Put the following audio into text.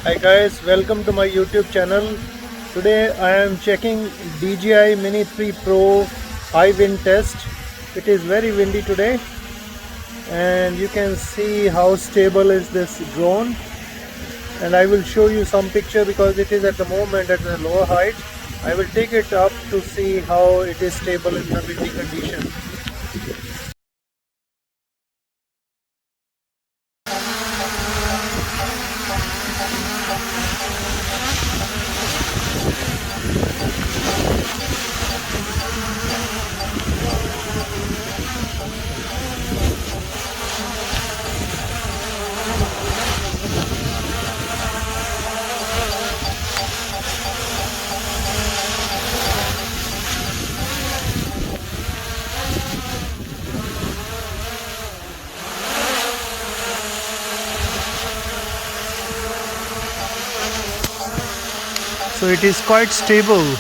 Hi guys, welcome to my YouTube channel. Today I am checking DJI Mini 3 Pro high wind test. It is very windy today and you can see how stable is this drone, and I will show you some picture because it is at the moment at a lower height. I will take it up to see how it is stable in the windy condition. So it is quite stable.